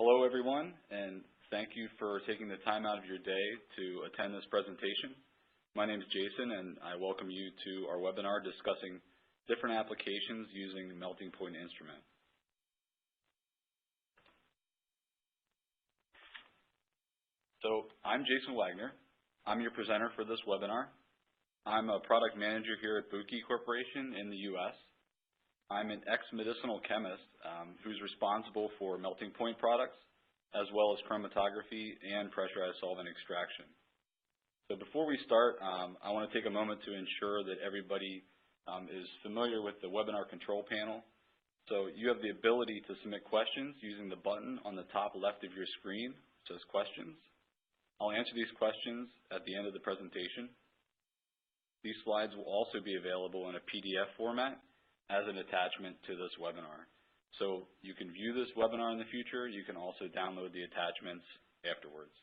Hello everyone, and thank you for taking the time out of your day to attend this presentation. My name is Jason, and I welcome you to our webinar discussing different applications using the melting point instrument. So I'm Jason Wagner. I'm your presenter for this webinar. I'm a product manager here at BUCHI Corporation in the U.S. I'm an ex-medicinal chemist who's responsible for melting point products, as well as chromatography and pressurized solvent extraction. So before we start, I want to take a moment to ensure that everybody is familiar with the webinar control panel. So you have the ability to submit questions using the button on the top left of your screen, which says questions. I'll answer these questions at the end of the presentation. These slides will also be available in a PDF format as an attachment to this webinar. So you can view this webinar in the future. You can also download the attachments afterwards.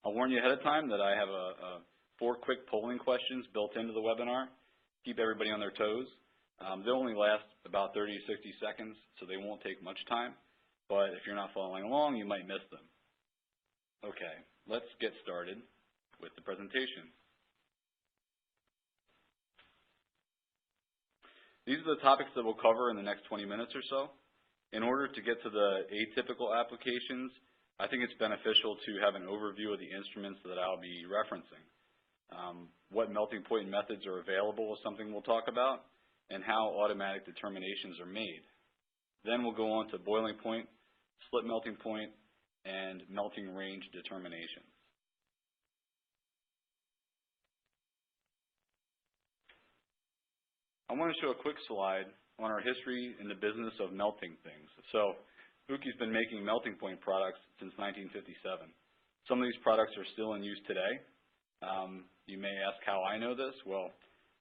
I'll warn you ahead of time that I have 4 quick polling questions built into the webinar. Keep everybody on their toes. They'll only last about 30 to 60 seconds, so they won't take much time. But if you're not following along, you might miss them. Okay, let's get started with the presentation. These are the topics that we'll cover in the next 20 minutes or so. In order to get to the atypical applications, I think it's beneficial to have an overview of the instruments that I'll be referencing. What melting point methods are available is something we'll talk about, and how automatic determinations are made. Then we'll go on to boiling point, split melting point, and melting range determinations. I want to show a quick slide on our history in the business of melting things. So BUCHI's been making melting point products since 1957. Some of these products are still in use today. You may ask how I know this. Well,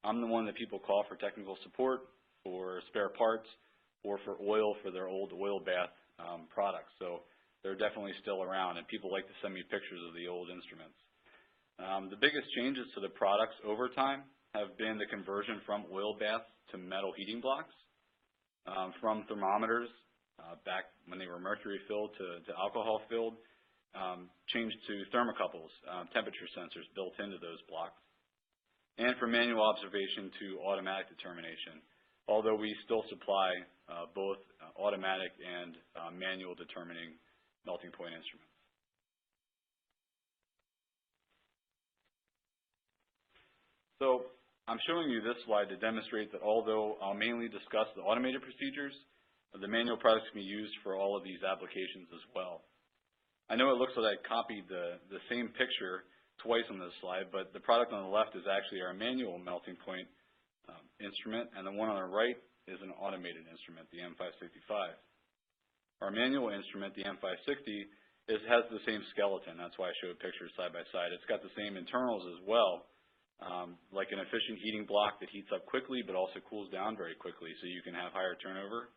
I'm the one that people call for technical support, for spare parts, or for oil for their old oil bath products. So they're definitely still around, and people like to send me pictures of the old instruments. The biggest changes to the products over time have been the conversion from oil baths to metal heating blocks, from thermometers back when they were mercury filled to alcohol filled, changed to thermocouples, temperature sensors built into those blocks, and from manual observation to automatic determination, although we still supply both automatic and manual determining melting point instruments. So I'm showing you this slide to demonstrate that although I'll mainly discuss the automated procedures, the manual products can be used for all of these applications as well. I know it looks like I copied the same picture twice on this slide, but the product on the left is actually our manual melting point instrument, and the one on the right is an automated instrument, the M-565. Our manual instrument, the M-560, has the same skeleton. That's why I showed pictures side by side. It's got the same internals as well, like an efficient heating block that heats up quickly but also cools down very quickly, so you can have higher turnover.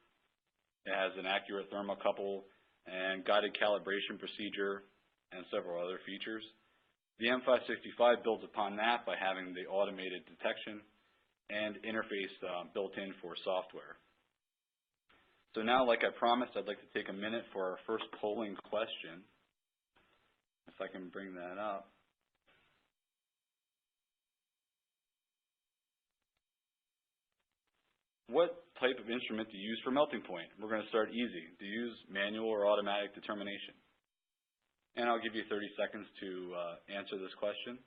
It has an accurate thermocouple and guided calibration procedure and several other features. The M-565 builds upon that by having the automated detection and interface built in for software. So now, like I promised, I'd like to take a minute for our first polling question, if I can bring that up. What type of instrument do you use for melting point? We're going to start easy. Do you use manual or automatic determination? And I'll give you 30 seconds to answer this question.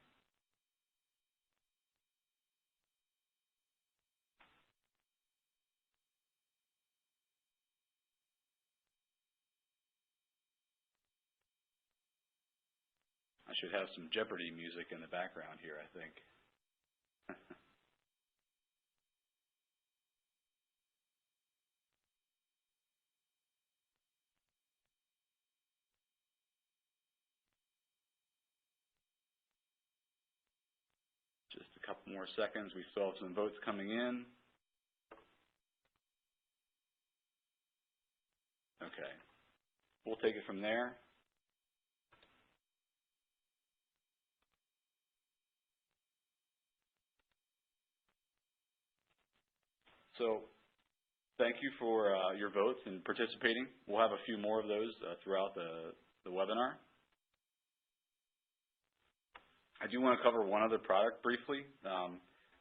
I should have some Jeopardy music in the background here, I think. Just a couple more seconds. We still have some votes coming in. Okay. We'll take it from there. So thank you for your votes and participating. We'll have a few more of those throughout the webinar. I do want to cover one other product briefly.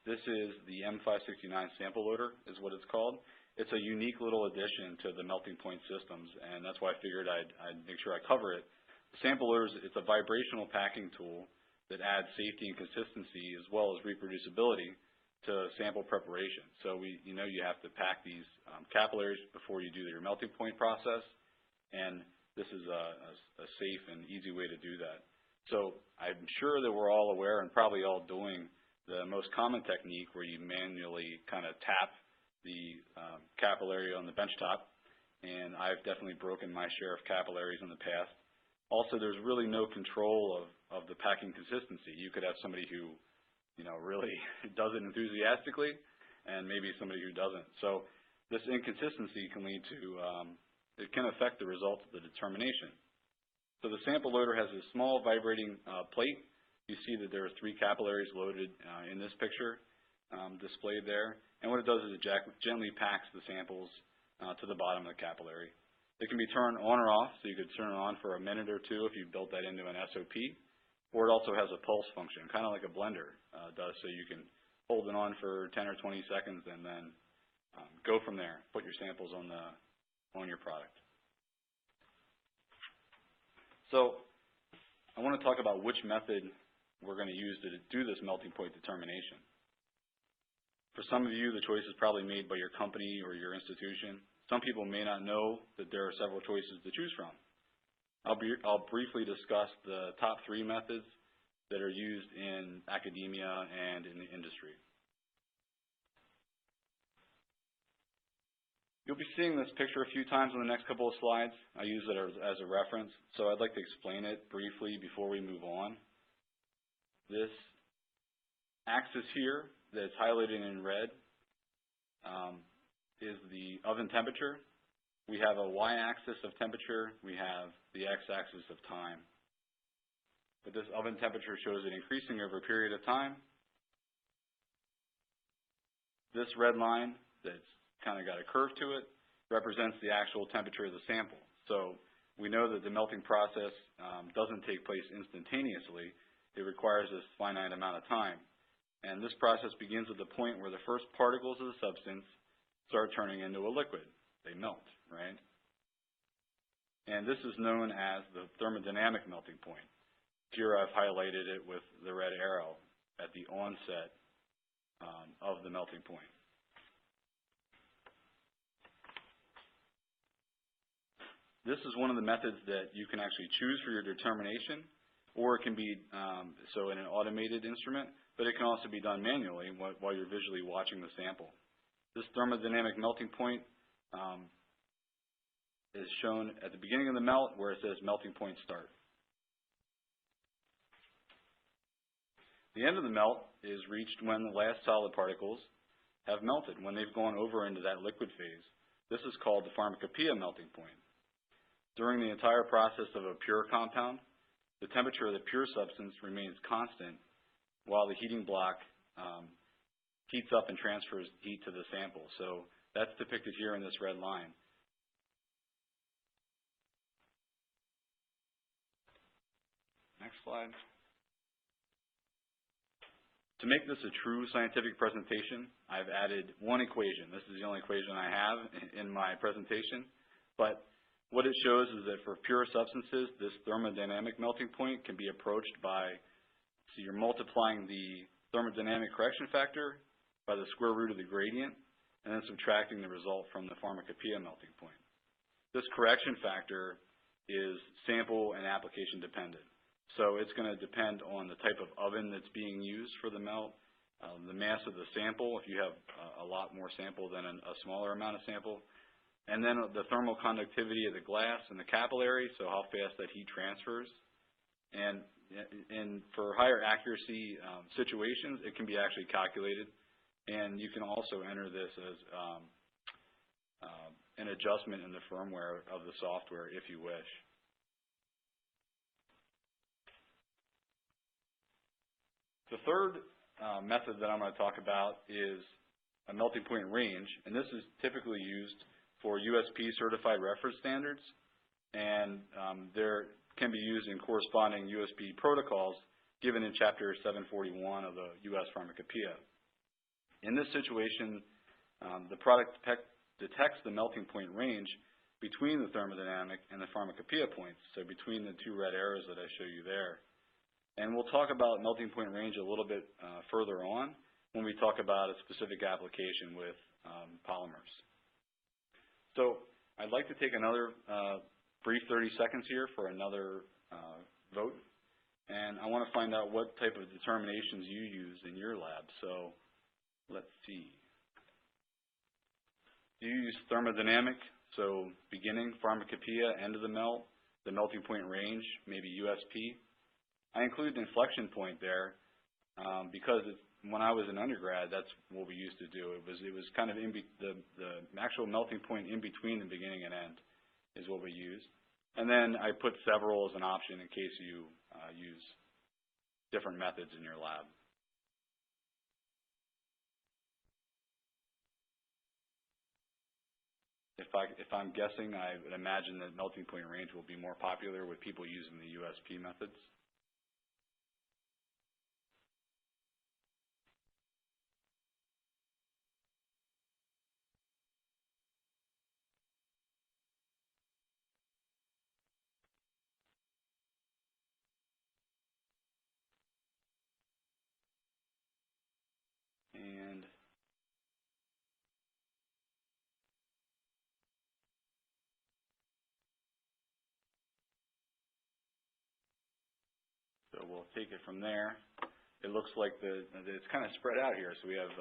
This is the M-569 sample loader, is what it's called. It's a unique little addition to the melting point systems, and that's why I figured I'd make sure I cover it. The sample loader, it's a vibrational packing tool that adds safety and consistency as well as reproducibility to sample preparation. So you know you have to pack these capillaries before you do your melting point process, and this is a safe and easy way to do that. So I'm sure that we're all aware and probably all doing the most common technique where you manually kind of tap the capillary on the benchtop, and I've definitely broken my share of capillaries in the past. Also, there's really no control of the packing consistency. You could have somebody who, you know, really does it enthusiastically, and maybe somebody who doesn't. So this inconsistency can lead to, it can affect the results of the determination. So the sample loader has a small vibrating plate. You see that there are 3 capillaries loaded in this picture displayed there. And what it does is it gently packs the samples to the bottom of the capillary. It can be turned on or off, so you could turn it on for a minute or 2 if you built that into an SOP. Or it also has a pulse function, kind of like a blender does, so you can hold it on for 10 or 20 seconds and then go from there, put your samples on your product. So I want to talk about which method we're going to use to do this melting point determination. For some of you, the choice is probably made by your company or your institution. Some people may not know that there are several choices to choose from. I'll briefly discuss the top 3 methods that are used in academia and in the industry. You'll be seeing this picture a few times in the next couple of slides. I use it as a reference, so I'd like to explain it briefly before we move on. This axis here that's highlighted in red is the oven temperature. We have a y-axis of temperature. We have the x-axis of time. But this oven temperature shows it increasing over a period of time. This red line that's kind of got a curve to it represents the actual temperature of the sample. So we know that the melting process doesn't take place instantaneously. It requires this finite amount of time. And this process begins at the point where the first particles of the substance start turning into a liquid. They melt, right? And this is known as the thermodynamic melting point. Here I've highlighted it with the red arrow at the onset of the melting point. This is one of the methods that you can actually choose for your determination, or it can be so in an automated instrument, but it can also be done manually while you're visually watching the sample. This thermodynamic melting point is shown at the beginning of the melt where it says melting point start. The end of the melt is reached when the last solid particles have melted, when they've gone over into that liquid phase. This is called the pharmacopoeia melting point. During the entire process of a pure compound, the temperature of the pure substance remains constant while the heating block heats up and transfers heat to the sample. So that's depicted here in this red line. Next slide. To make this a true scientific presentation, I've added one equation. This is the only equation I have in my presentation. But what it shows is that for pure substances, this thermodynamic melting point can be approached by, so you're multiplying the thermodynamic correction factor by the square root of the gradient, and then subtracting the result from the pharmacopoeia melting point. This correction factor is sample and application dependent. So it's going to depend on the type of oven that's being used for the melt, the mass of the sample, if you have a lot more sample than a smaller amount of sample, and then the thermal conductivity of the glass and the capillary, so how fast that heat transfers. And for higher accuracy situations, it can be actually calculated. And you can also enter this as an adjustment in the firmware of the software if you wish. The third method that I'm going to talk about is a melting point range, and this is typically used for USP certified reference standards, and there can be used in corresponding USP protocols given in Chapter 741 of the U.S. Pharmacopoeia. In this situation, the product detects the melting point range between the thermodynamic and the pharmacopoeia points, so between the two red arrows that I show you there. And we'll talk about melting point range a little bit further on when we talk about a specific application with polymers. So I'd like to take another brief 30 seconds here for another vote. And I want to find out what type of determinations you use in your lab. So let's see. Do you use thermodynamic, so beginning, pharmacopoeia, end of the melting point range, maybe USP? I include the inflection point there because when I was an undergrad, that's what we used to do. It was kind of the actual melting point in between the beginning and end is what we used. And then I put several as an option in case you use different methods in your lab. If I'm guessing, I would imagine that melting point range will be more popular with people using the USP methods. And so we'll take it from there. It looks like it's kind of spread out here. So we have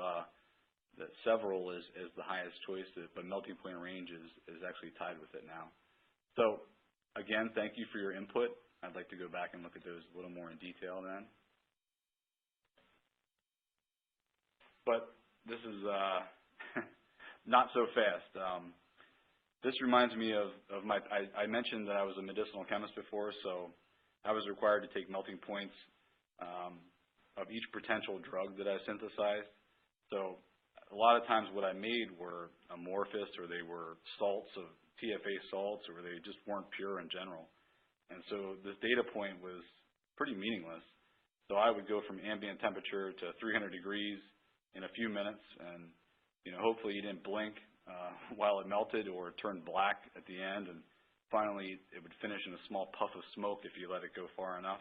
that several is the highest choice, but melting point range is actually tied with it now. So again, thank you for your input. I'd like to go back and look at those a little more in detail then. But this is not so fast. This reminds me of I mentioned that I was a medicinal chemist before, so I was required to take melting points of each potential drug that I synthesized. So a lot of times what I made were amorphous, or they were salts of TFA salts, or they just weren't pure in general. And so this data point was pretty meaningless. So I would go from ambient temperature to 300 degrees in a few minutes, and hopefully you didn't blink while it melted or turned black at the end, and finally it would finish in a small puff of smoke if you let it go far enough.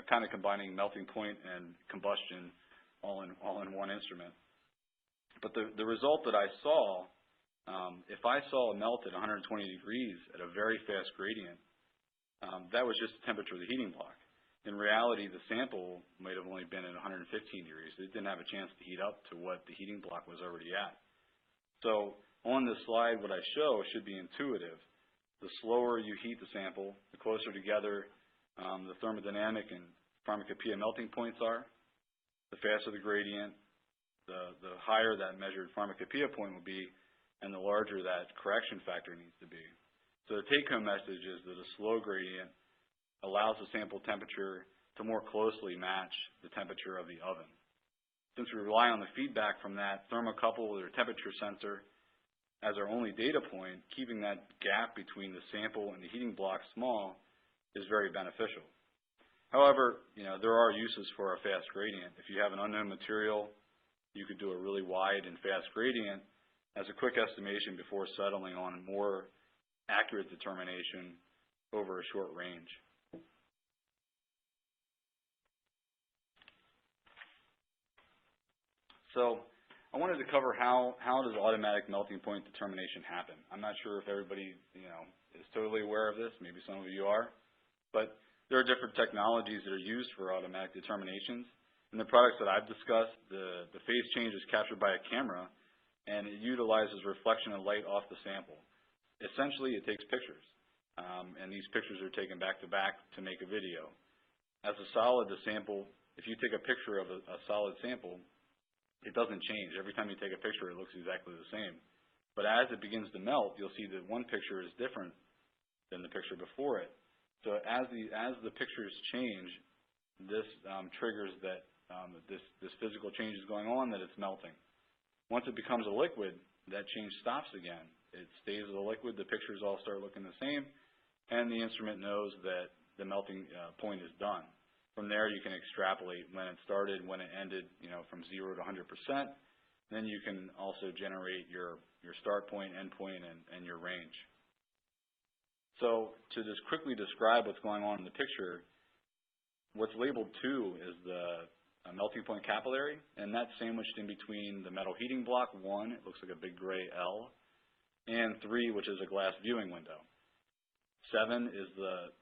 Kind of combining melting point and combustion all in one instrument. But the result that I saw, if I saw a melt at 120 degrees at a very fast gradient, that was just the temperature of the heating block. In reality, the sample might have only been at 115 degrees. It didn't have a chance to heat up to what the heating block was already at. So on this slide, what I show should be intuitive. The slower you heat the sample, the closer together the thermodynamic and pharmacopoeia melting points are, the faster the gradient, the higher that measured pharmacopoeia point will be, and the larger that correction factor needs to be. So the take-home message is that a slow gradient allows the sample temperature to more closely match the temperature of the oven. Since we rely on the feedback from that thermocouple or temperature sensor as our only data point, keeping that gap between the sample and the heating block small is very beneficial. However, there are uses for a fast gradient. If you have an unknown material, you could do a really wide and fast gradient as a quick estimation before settling on a more accurate determination over a short range. So I wanted to cover how does automatic melting point determination happen. I'm not sure if everybody is totally aware of this. Maybe some of you are. But there are different technologies that are used for automatic determinations. In the products that I've discussed, the phase change is captured by a camera, and it utilizes reflection of light off the sample. Essentially, it takes pictures, and these pictures are taken back-to-back to make a video. As a solid, the sample, if you take a picture of a solid sample, it doesn't change. Every time you take a picture, it looks exactly the same. But as it begins to melt, you'll see that one picture is different than the picture before it. So as the pictures change, this triggers that this physical change is going on, that it's melting. Once it becomes a liquid, that change stops again. It stays as a liquid, the pictures all start looking the same, and the instrument knows that the melting point is done. From there, you can extrapolate when it started, when it ended, from 0 to 100%. Then you can also generate your start point, end point, and your range. So to just quickly describe what's going on in the picture, what's labeled 2 is the melting point capillary, and that's sandwiched in between the metal heating block 1, it looks like a big gray L, and 3, which is a glass viewing window. 7 is the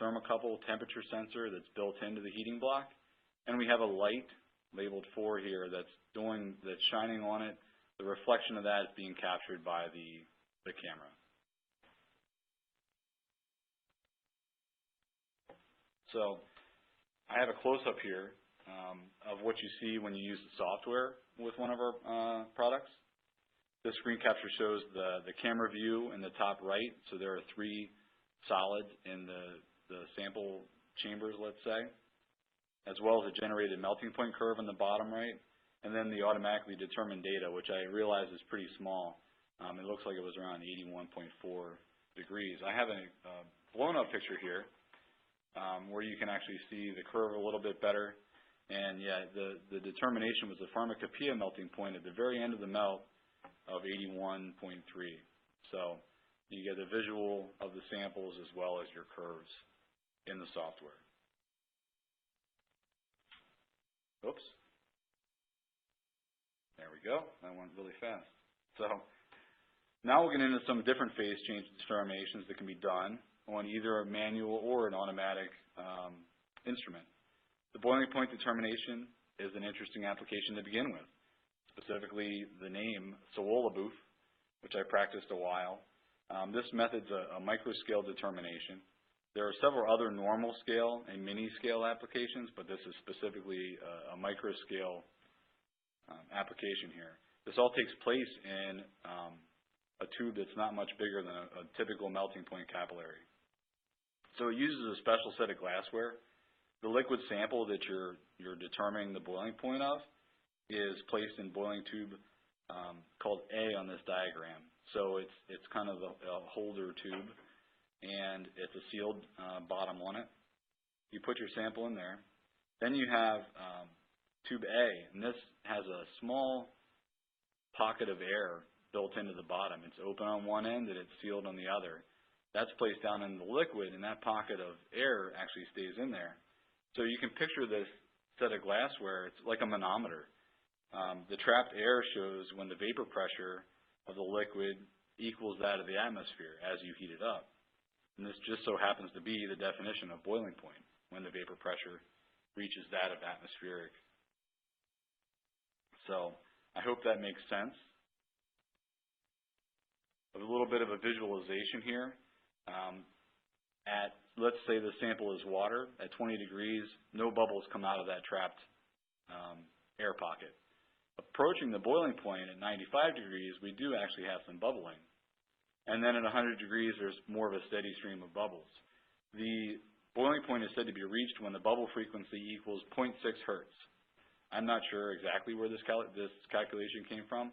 thermocouple temperature sensor that's built into the heating block, and we have a light labeled 4 here that's shining on it. The reflection of that is being captured by the camera. So I have a close-up here of what you see when you use the software with one of our products. This screen capture shows the camera view in the top right. So there are 3 solids in the sample chambers, let's say, as well as a generated melting point curve in the bottom right, and then the automatically determined data, which I realize is pretty small. It looks like it was around 81.4 degrees. I have a blown-up picture here where you can actually see the curve a little bit better. And yeah, the determination was the pharmacopoeia melting point at the very end of the melt of 81.3. So you get a visual of the samples as well as your curves in the software. Oops. There we go. That went really fast. So now we'll get into some different phase change determinations that can be done on either a manual or an automatic instrument. The boiling point determination is an interesting application to begin with. Specifically, the name Sawolabooth, which I practiced a while. This method's a microscale determination. There are several other normal scale and mini scale applications, but this is specifically a microscale application here. This all takes place in a tube that's not much bigger than a typical melting point capillary. So it uses a special set of glassware. The liquid sample that you're determining the boiling point of is placed in boiling tube called A on this diagram. So it's kind of a holder tube, and it's a sealed bottom on it. You put your sample in there. Then you have tube A, and this has a small pocket of air built into the bottom. It's open on one end and it's sealed on the other. That's placed down in the liquid, and that pocket of air actually stays in there. So you can picture this set of glassware. It's like a manometer. The trapped air shows when the vapor pressure of the liquid equals that of the atmosphere as you heat it up. And this just so happens to be the definition of boiling point, when the vapor pressure reaches that of atmospheric. So I hope that makes sense. A little bit of a visualization here. Let's say the sample is water. At 20 degrees, no bubbles come out of that trapped air pocket. Approaching the boiling point at 95 degrees, we do actually have some bubbling. And then at 100 degrees, there's more of a steady stream of bubbles. The boiling point is said to be reached when the bubble frequency equals 0.6 hertz. I'm not sure exactly where this calculation came from,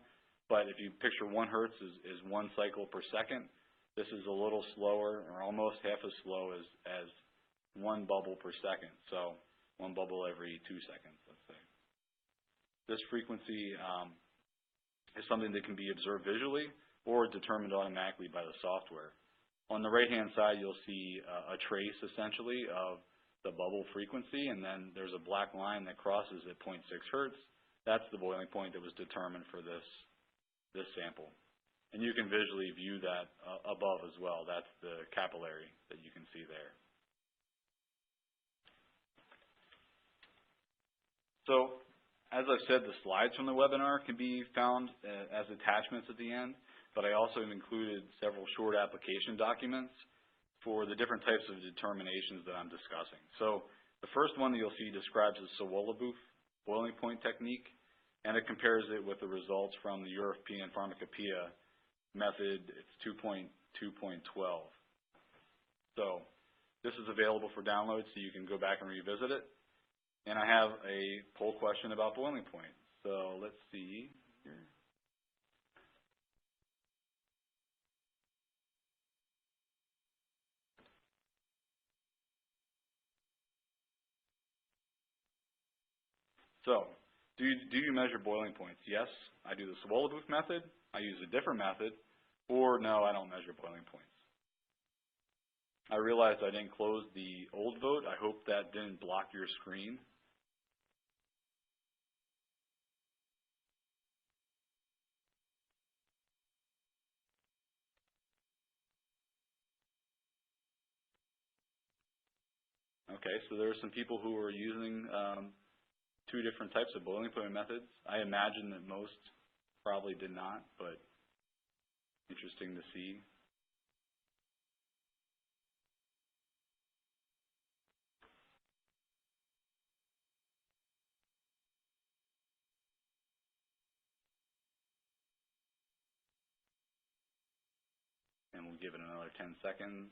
but if you picture 1 hertz is 1 cycle per second, this is a little slower, or almost half as slow as 1 bubble per second. So 1 bubble every 2 seconds, let's say. This frequency is something that can be observed visually or determined automatically by the software. On the right-hand side, you'll see a trace, essentially, of the bubble frequency, and then there's a black line that crosses at 0.6 hertz. That's the boiling point that was determined for this sample. And you can visually view that above as well. That's the capillary that you can see there. So, as I've said, the slides from the webinar can be found as attachments at the end, but I also included several short application documents for the different types of determinations that I'm discussing. So, the first one that you'll see describes the Sawolabooth boiling point technique, and it compares it with the results from the European Pharmacopoeia method. It's 2.2.12. So this is available for download, so you can go back and revisit it. And I have a poll question about boiling point. So let's see. here. So, do you measure boiling points? Yes, I do the swallow-booth method. I use a different method. Or no, I don't measure boiling points. I realized I didn't close the old vote. I hope that didn't block your screen. Okay, so there are some people who are using two different types of boiling point methods. I imagine that most probably did not, but interesting to see. And we'll give it another 10 seconds.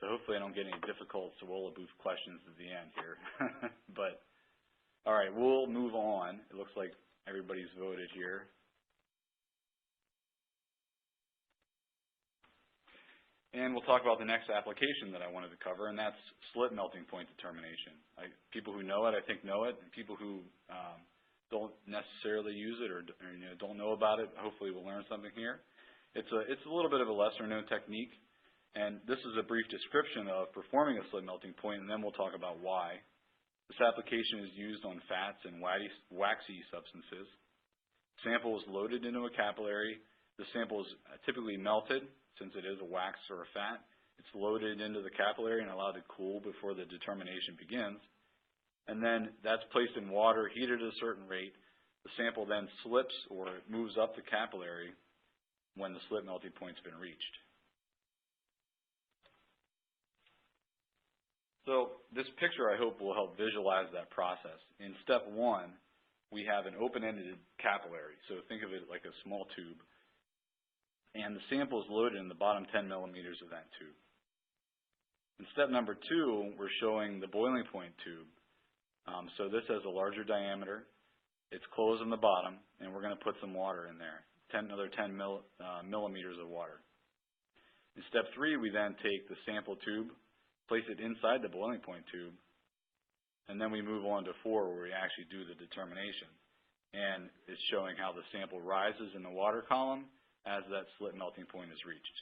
So hopefully I don't get any difficult swallow-booth questions at the end here. But, all right, we'll move on. It looks like everybody's voted here. And we'll talk about the next application that I wanted to cover, and that's slit melting point determination. People who know it, I think, know it, and people who don't necessarily use it or don't know about it, hopefully will learn something here. It's a little bit of a lesser-known technique, and this is a brief description of performing a slit melting point, and then we'll talk about why. This application is used on fats and waxy substances. Sample is loaded into a capillary. The sample is typically melted. Since it is a wax or a fat, it's loaded into the capillary and allowed to cool before the determination begins. And then that's placed in water, heated at a certain rate. The sample then slips or moves up the capillary when the slit melting point's been reached. So this picture, I hope, will help visualize that process. In step one, we have an open-ended capillary. So think of it like a small tube. And the sample is loaded in the bottom 10 millimeters of that tube. In step number two, we're showing the boiling point tube. So this has a larger diameter. It's closed on the bottom, and we're going to put some water in there, another 10 millimeters of water. In step three, we then take the sample tube, place it inside the boiling point tube, and then we move on to four, where we actually do the determination. And it's showing how the sample rises in the water column as that slit melting point is reached.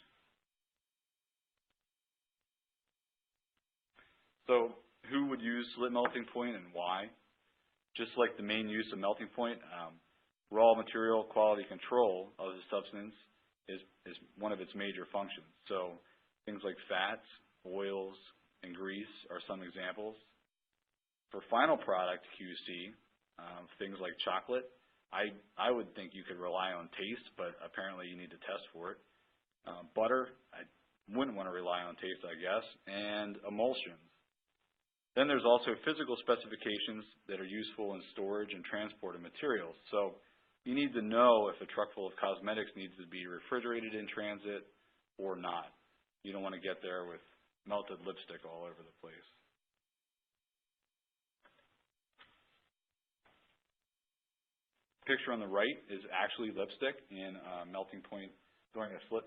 So who would use slit melting point and why? Just like the main use of melting point, raw material quality control of the substance is one of its major functions. So things like fats, oils, and grease are some examples. For final product QC, things like chocolate, I would think you could rely on taste, but apparently you need to test for it. Butter, I wouldn't want to rely on taste, I guess, and emulsions. Then there's also physical specifications that are useful in storage and transport of materials. So you need to know if a truck full of cosmetics needs to be refrigerated in transit or not. You don't want to get there with melted lipstick all over the place. Picture on the right is actually lipstick in melting point during a slit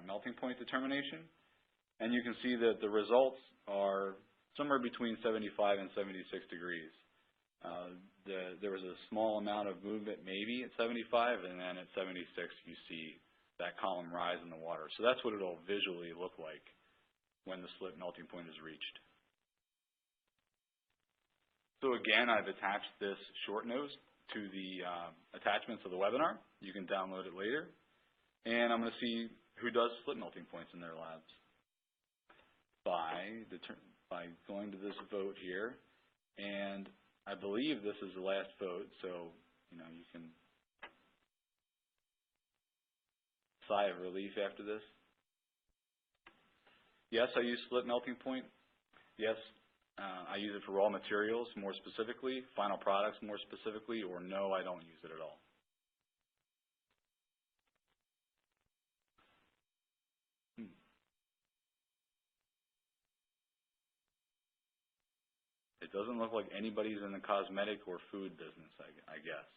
melting point determination, and you can see that the results are somewhere between 75 and 76 degrees. There was a small amount of movement maybe at 75, and then at 76 you see that column rise in the water. So that's what it'll visually look like when the slit melting point is reached. So again, I've attached this short note to the attachments of the webinar. You can download it later. And I'm going to see who does slit melting points in their labs by going to this vote here. And I believe this is the last vote, so you can sigh of relief after this. Yes, I use slit melting point. Yes, I use it for raw materials more specifically, final products more specifically, or no, I don't use it at all. Doesn't look like anybody's in the cosmetic or food business, I guess.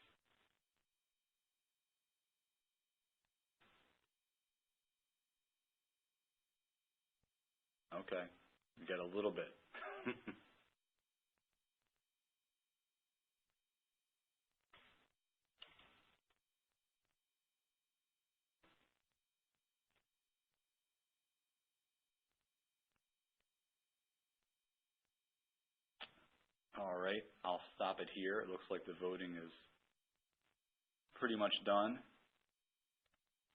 Okay, we got a little bit. All right, I'll stop it here. It looks like the voting is pretty much done,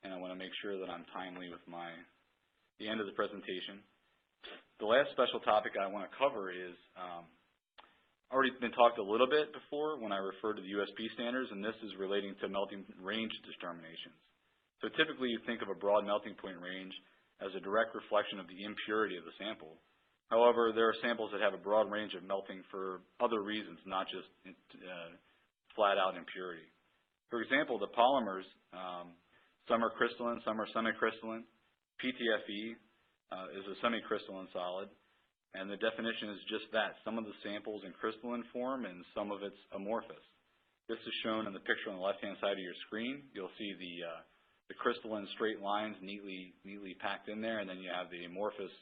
and I want to make sure that I'm timely with the end of the presentation. The last special topic I want to cover is already been talked a little bit before when I referred to the USP standards, and this is relating to melting range determinations. So typically you think of a broad melting point range as a direct reflection of the impurity of the sample. However, there are samples that have a broad range of melting for other reasons, not just flat-out impurity. For example, the polymers, some are crystalline, some are semi-crystalline. PTFE is a semi-crystalline solid, and the definition is just that. Some of the samples in crystalline form and some of it's amorphous. This is shown in the picture on the left-hand side of your screen. You'll see the crystalline straight lines neatly packed in there, and then you have the amorphous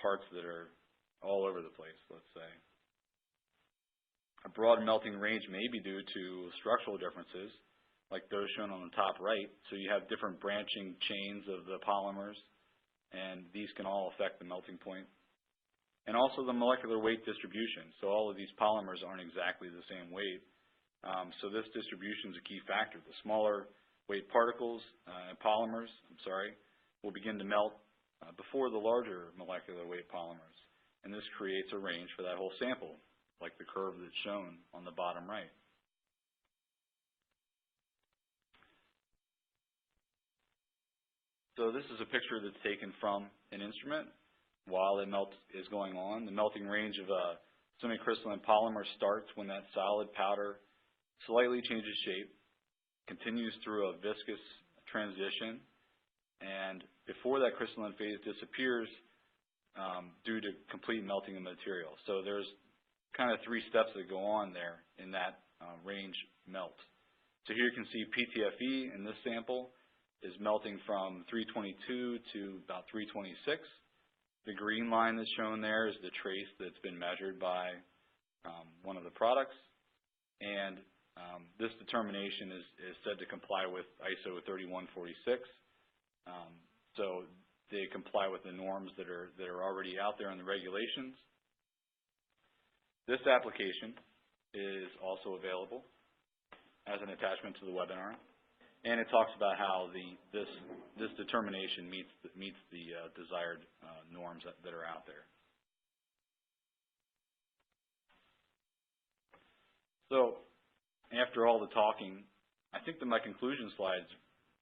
parts that are all over the place, let's say. A broad melting range may be due to structural differences, like those shown on the top right. So you have different branching chains of the polymers, and these can all affect the melting point. And also the molecular weight distribution. So all of these polymers aren't exactly the same weight. So this distribution is a key factor. The smaller weight particles and polymers, will begin to melt before the larger molecular weight polymers. And this creates a range for that whole sample, like the curve that's shown on the bottom right. So this is a picture that's taken from an instrument while the melt is going on. The melting range of a semi-crystalline polymer starts when that solid powder slightly changes shape, continues through a viscous transition, and before that crystalline phase disappears due to complete melting of material. So there's kind of 3 steps that go on there in that range melt. So here you can see PTFE in this sample is melting from 322 to about 326. The green line that's shown there is the trace that's been measured by one of the products, and this determination is said to comply with ISO 3146. So they comply with the norms that are already out there in the regulations. This application is also available as an attachment to the webinar, and it talks about how this determination meets the desired norms that are out there. So after all the talking, I think that my conclusion slide is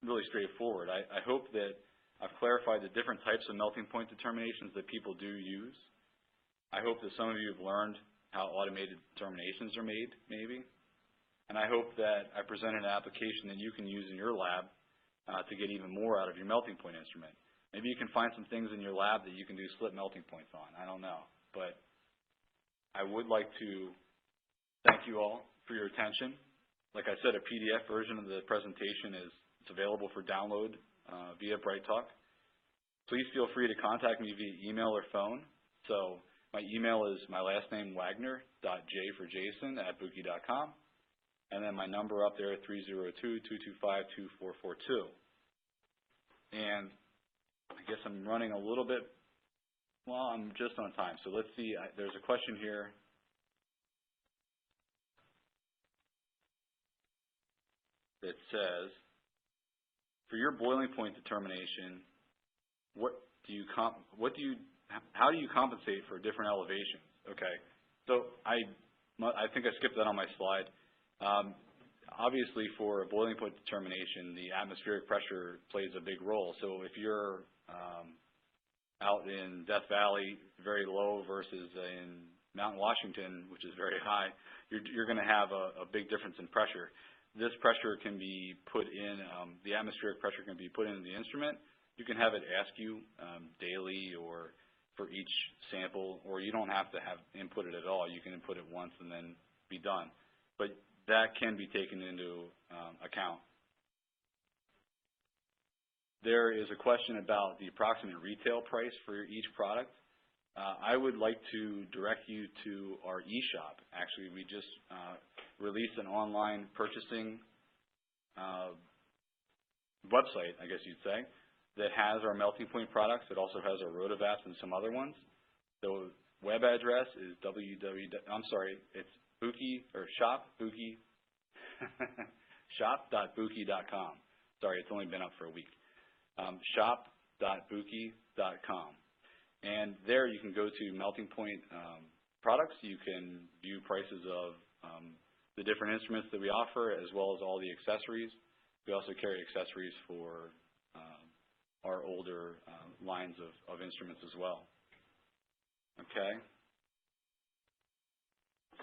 really straightforward. I hope that I've clarified the different types of melting point determinations that people do use. I hope that some of you have learned how automated determinations are made, maybe. And I hope that I presented an application that you can use in your lab to get even more out of your melting point instrument. Maybe you can find some things in your lab that you can do split melting points on. I don't know. But I would like to thank you all for your attention. Like I said, a PDF version of the presentation is available for download via BrightTalk. Please feel free to contact me via email or phone. So my email is my last name, Wagner.J@buchi.com. And then my number up there, 302-225-2442. And I guess I'm running a little bit, well, I'm just on time. So let's see, there's a question here. That says, for your boiling point determination, how do you compensate for different elevations? Okay, so I think I skipped that on my slide. Obviously, for a boiling point determination, the atmospheric pressure plays a big role. So if you're out in Death Valley, very low, versus in Mountain Washington, which is very high, you're going to have a big difference in pressure. This pressure can be put in, the atmospheric pressure can be put into the instrument. You can have it ask you daily or for each sample, or you don't have to have input it at all. You can input it once and then be done. But that can be taken into account. There is a question about the approximate retail price for each product. I would like to direct you to our eShop. Actually, we just released an online purchasing website, I guess you'd say, that has our melting point products. It also has our Rotovapps and some other ones. The web address is it's BUCHI or shop.buchi shop.buchi.com. Sorry, it's only been up for a week. Shop.buchi.com. And there you can go to melting point products. You can view prices of the different instruments that we offer, as well as all the accessories. We also carry accessories for our older lines of instruments as well. Okay.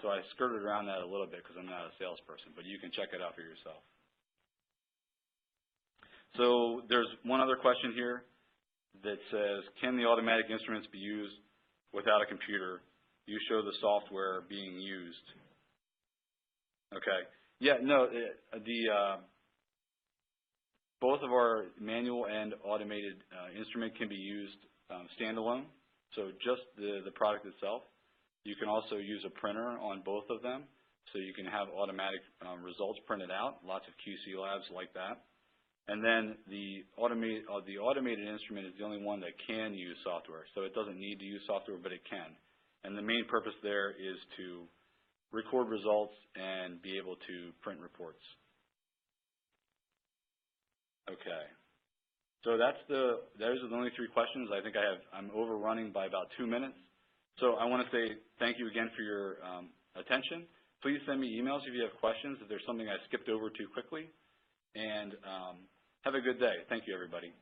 So I skirted around that a little bit because I'm not a salesperson, but you can check it out for yourself. So there's one other question here that says, can the automatic instruments be used without a computer? You show the software being used. Okay. Yeah, no, both of our manual and automated instrument can be used standalone, so just the product itself. You can also use a printer on both of them, so you can have automatic results printed out. Lots of QC labs like that. And then the automated instrument is the only one that can use software, so it doesn't need to use software, but it can. And the main purpose there is to record results and be able to print reports. Okay. So those are the only 3 questions. I think I'm overrunning by about 2 minutes. So I want to say thank you again for your attention. Please send me emails if you have questions, if there's something I skipped over too quickly. And have a good day. Thank you, everybody.